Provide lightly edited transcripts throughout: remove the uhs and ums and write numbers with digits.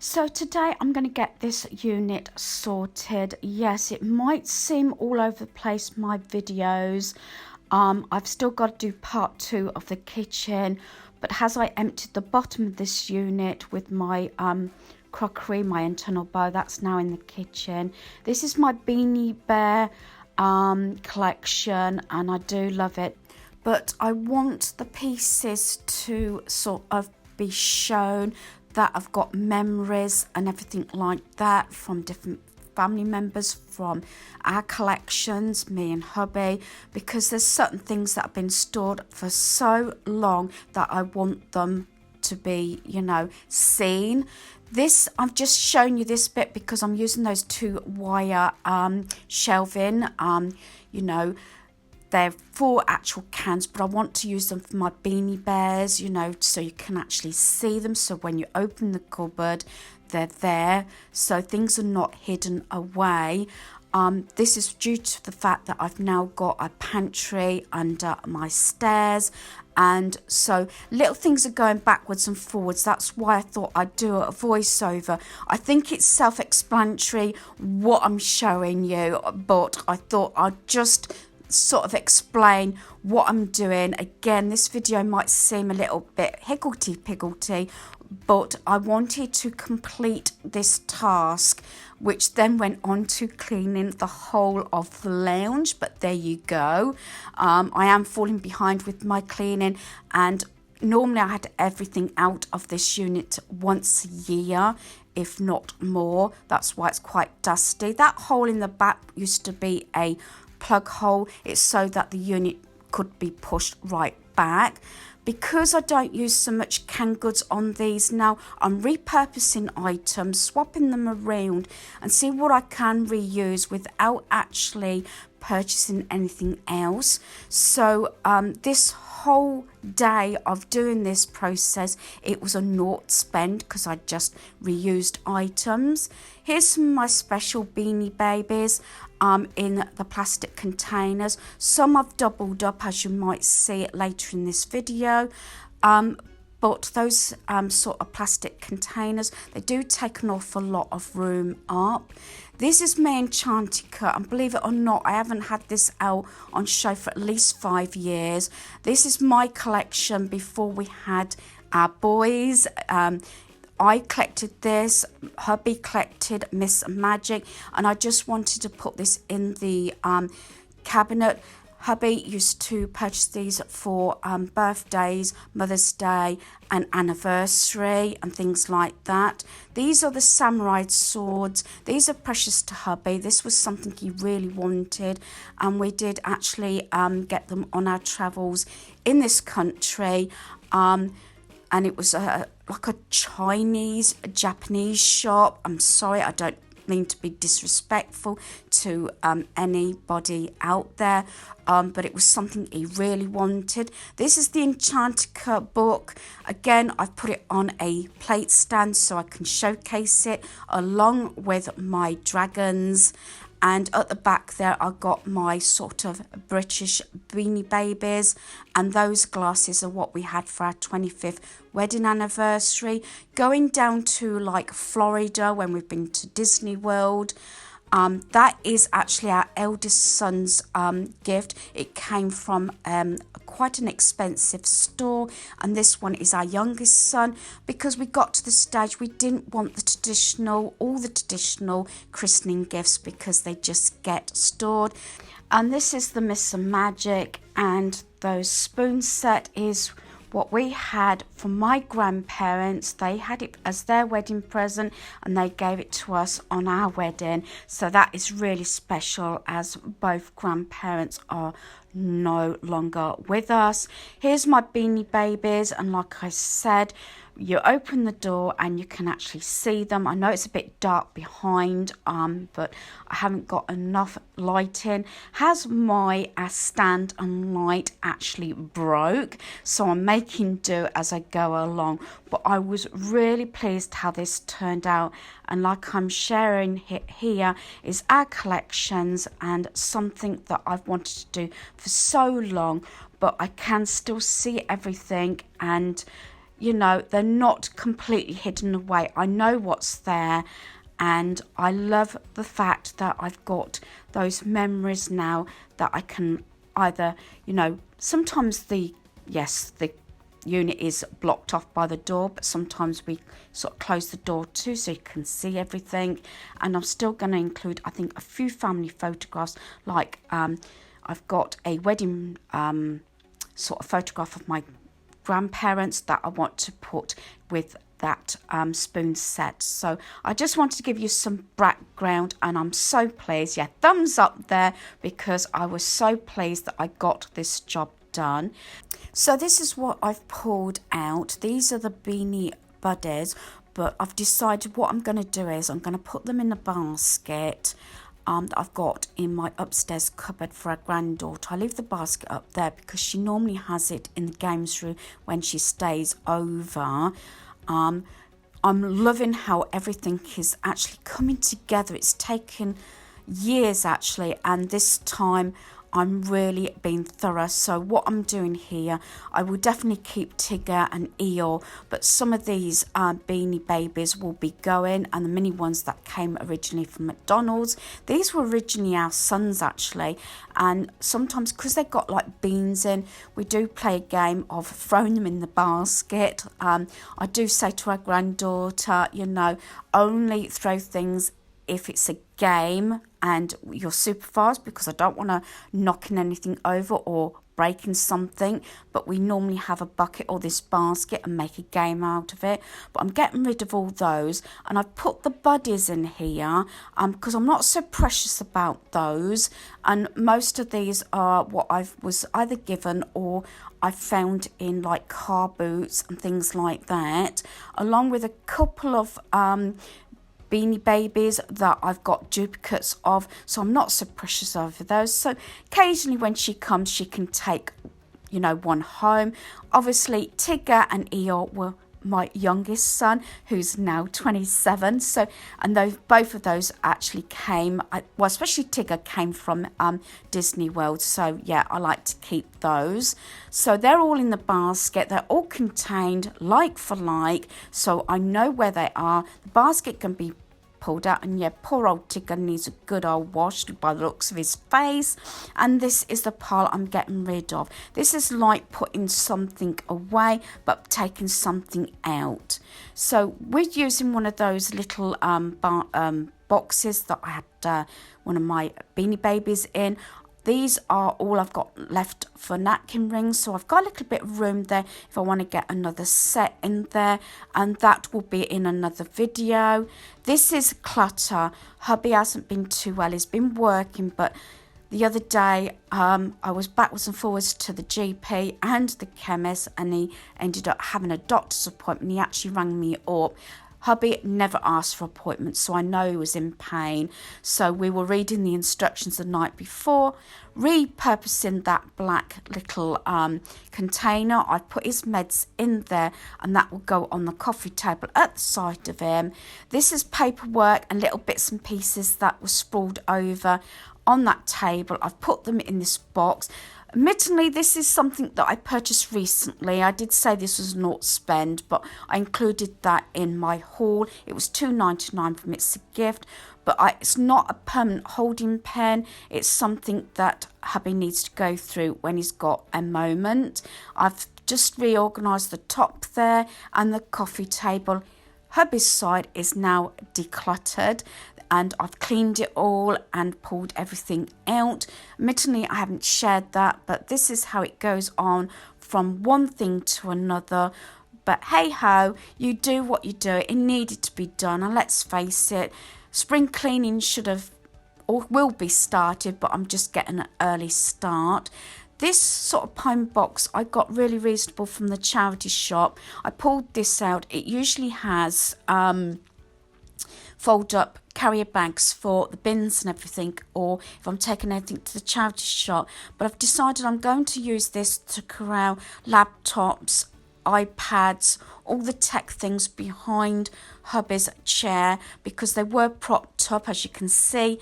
So today I'm going to get this unit sorted. Yes, it might seem all over the place, my videos. I've still got to do part 2 of the kitchen, but as I emptied the bottom of this unit with my crockery, my internal bow, that's now in the kitchen. This is my Beanie Bear collection, and I do love it. But I want the pieces to sort of be shown, that I've got memories and everything like that from different family members, from our collections, me and hubby, because there's certain things that have been stored for so long that I want them to be, seen. This, I've just shown you this bit because I'm using those 2 wire shelving, they're 4 actual cans, but I want to use them for my Beanie Bears, so you can actually see them. So when you open the cupboard, they're there, so things are not hidden away. This is due to the fact that I've now got a pantry under my stairs, and so little things are going backwards and forwards. That's why I thought I'd do a voiceover. I think it's self-explanatory what I'm showing you, but I thought I'd just sort of explain what I'm doing. Again, this video might seem a little bit higgledy-piggledy, but I wanted to complete this task, which then went on to cleaning the whole of the lounge. But there you go. I am falling behind with my cleaning, and normally I had everything out of this unit once a year, if not more. That's why it's quite dusty. That hole in the back used to be a plug hole. It's so that the unit could be pushed right back. Because I don't use so much canned goods on these now, I'm repurposing items, swapping them around and see what I can reuse without actually purchasing anything else. So this whole day of doing this process, it was a naught spend because I just reused items. Here's some of my special Beanie Babies in the plastic containers. Some I've doubled up, as you might see it later in this video. But those sort of plastic containers, they do take an awful lot of room up. This is my Enchantica, and believe it or not, I haven't had this out on show for at least 5 years. This is my collection before we had our boys. I collected this, hubby collected Miss Magic, and I just wanted to put this in the cabinet. Hubby used to purchase these for birthdays, Mother's Day and anniversary and things like that. These are the samurai swords. These are precious to hubby. This was something he really wanted, and we did actually get them on our travels in this country. And it was like a Chinese, a Japanese shop. I'm sorry, I don't mean to be disrespectful to anybody out there, but it was something he really wanted. This is the Enchantica book. Again, I've put it on a plate stand so I can showcase it along with my dragons. And at the back there, I got my sort of British Beanie Babies. And those glasses are what we had for our 25th wedding anniversary. Going down to like Florida when we've been to Disney World. That is actually our eldest son's gift. It came from quite an expensive store, and this one is our youngest son, because we got to the stage we didn't want all the traditional christening gifts because they just get stored. And this is the Miss Magic, and those spoon set is what we had from my grandparents. They had it as their wedding present, and they gave it to us on our wedding. So that is really special, as both grandparents are no longer with us. Here's my Beanie Babies, and like I said, you open the door and you can actually see them. I know it's a bit dark behind, but I haven't got enough lighting. Has my stand and light actually broke, so I'm making do as I go along. But I was really pleased how this turned out, and like I'm sharing here is our collections and something that I've wanted to do for so long, but I can still see everything. And you know, they're not completely hidden away. I know what's there, and I love the fact that I've got those memories now that I can either, you know, sometimes the unit is blocked off by the door, but sometimes we sort of close the door too so you can see everything. And I'm still going to include, I think, a few family photographs, like I've got a wedding sort of photograph of my grandparents that I want to put with that spoon set. So I just wanted to give you some background, and I'm so pleased. Yeah, thumbs up there, because I was so pleased that I got this job done. So this is what I've pulled out. These are the Beanie Buddies, but I've decided what I'm going to do is I'm going to put them in a basket that I've got in my upstairs cupboard for our granddaughter. I leave the basket up there because she normally has it in the games room when she stays over. I'm loving how everything is actually coming together. It's taken years actually, and this time I'm really being thorough. So what I'm doing here, I will definitely keep Tigger and Eeyore, but some of these Beanie Babies will be going, and the mini ones that came originally from McDonald's. These were originally our sons actually, and sometimes because they've got like beans in, we do play a game of throwing them in the basket. I do say to our granddaughter, you know, only throw things if it's a game and you're super fast, because I don't want to knocking anything over or breaking something. But we normally have a bucket or this basket and make a game out of it. But I'm getting rid of all those, and I've put the buddies in here because I'm not so precious about those, and most of these are what I was either given or I found in like car boots and things like that, along with a couple of Beanie Babies that I've got duplicates of, so I'm not so precious over those. So occasionally when she comes, she can take, you know, one home. Obviously Tigger and Eeyore were my youngest son, who's now 27. So, and those, both of those actually came, well, especially Tigger came from Disney World. So yeah, I like to keep those. So they're all in the basket. They're all contained like for like. So I know where they are. The basket can be pulled out, and yeah, poor old Tigger needs a good old wash by the looks of his face. And this is the pile I'm getting rid of. This is like putting something away but taking something out. So we're using one of those little boxes that I had one of my Beanie Babies in. These are all I've got left for napkin rings, so I've got a little bit of room there if I want to get another set in there, and that will be in another video. This is clutter. Hubby hasn't been too well. He's been working, but the other day I was backwards and forwards to the GP and the chemist, and he ended up having a doctor's appointment. He actually rang me up. Hubby never asked for appointments, so I know he was in pain. So we were reading the instructions the night before, repurposing that black little container. I put his meds in there, and that will go on the coffee table at the side of him. This is paperwork and little bits and pieces that were sprawled over on that table. I've put them in this box. Admittedly, this is something that I purchased recently. I did say this was not spend, but I included that in my haul. It was $2.99 from It's a Gift, but it's not a permanent holding pen. It's something that hubby needs to go through when he's got a moment. I've just reorganised the top there and the coffee table. Hubby's side is now decluttered, and I've cleaned it all and pulled everything out. Admittedly, I haven't shared that, but this is how it goes on from one thing to another. But hey ho, you do what you do. It needed to be done, and let's face it, spring cleaning should have or will be started, but I'm just getting an early start. This sort of pine box I got really reasonable from the charity shop. I pulled this out. It usually has fold up carrier bags for the bins and everything, or if I'm taking anything to the charity shop. But I've decided I'm going to use this to corral laptops, iPads, all the tech things behind hubby's chair, because they were propped up, as you can see,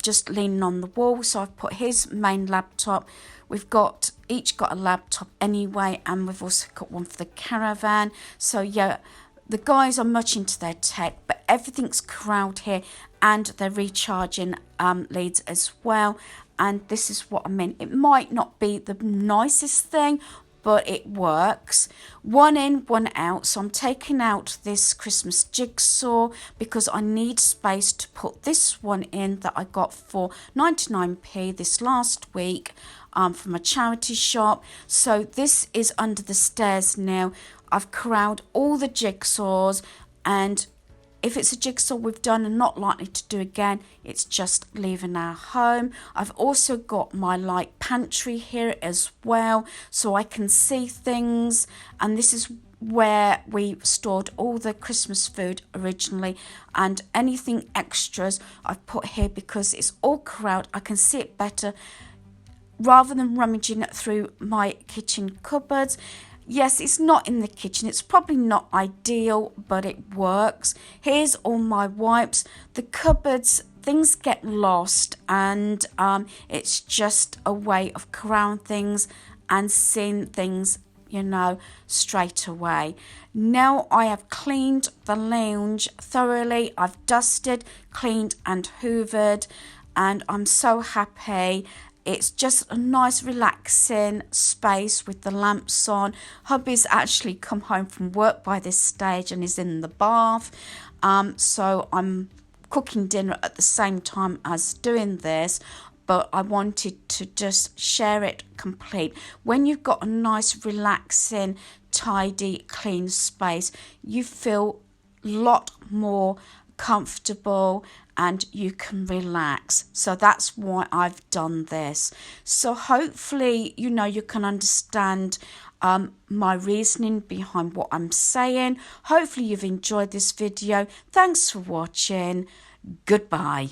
just leaning on the wall. So I've put his main laptop we've each got a laptop anyway, and we've also got one for the caravan. So yeah, the guys are much into their tech, but everything's corralled here, and they're recharging leads as well. And this is what I mean. It might not be the nicest thing, but it works. One in, one out. So I'm taking out this Christmas jigsaw because I need space to put this one in that I got for 99p this last week from a charity shop. So this is under the stairs now. I've corralled all the jigsaws, and if it's a jigsaw we've done and not likely to do again, it's just leaving our home. I've also got my light pantry here as well, so I can see things, and this is where we stored all the Christmas food originally, and anything extras I've put here because it's all corralled. I can see it better rather than rummaging through my kitchen cupboards. Yes, it's not in the kitchen. It's probably not ideal, but it works. Here's all my wipes. The cupboards, things get lost, and it's just a way of corralling things and seeing things, you know, straight away. Now I have cleaned the lounge thoroughly. I've dusted, cleaned and hoovered, and I'm so happy. It's just a nice relaxing space with the lamps on. Hubby's actually come home from work by this stage and is in the bath. So I'm cooking dinner at the same time as doing this, but I wanted to just share it complete. When you've got a nice, relaxing, tidy, clean space, you feel a lot more comfortable and you can relax. So that's why I've done this. So hopefully, you know, you can understand my reasoning behind what I'm saying. Hopefully you've enjoyed this video. Thanks for watching. Goodbye.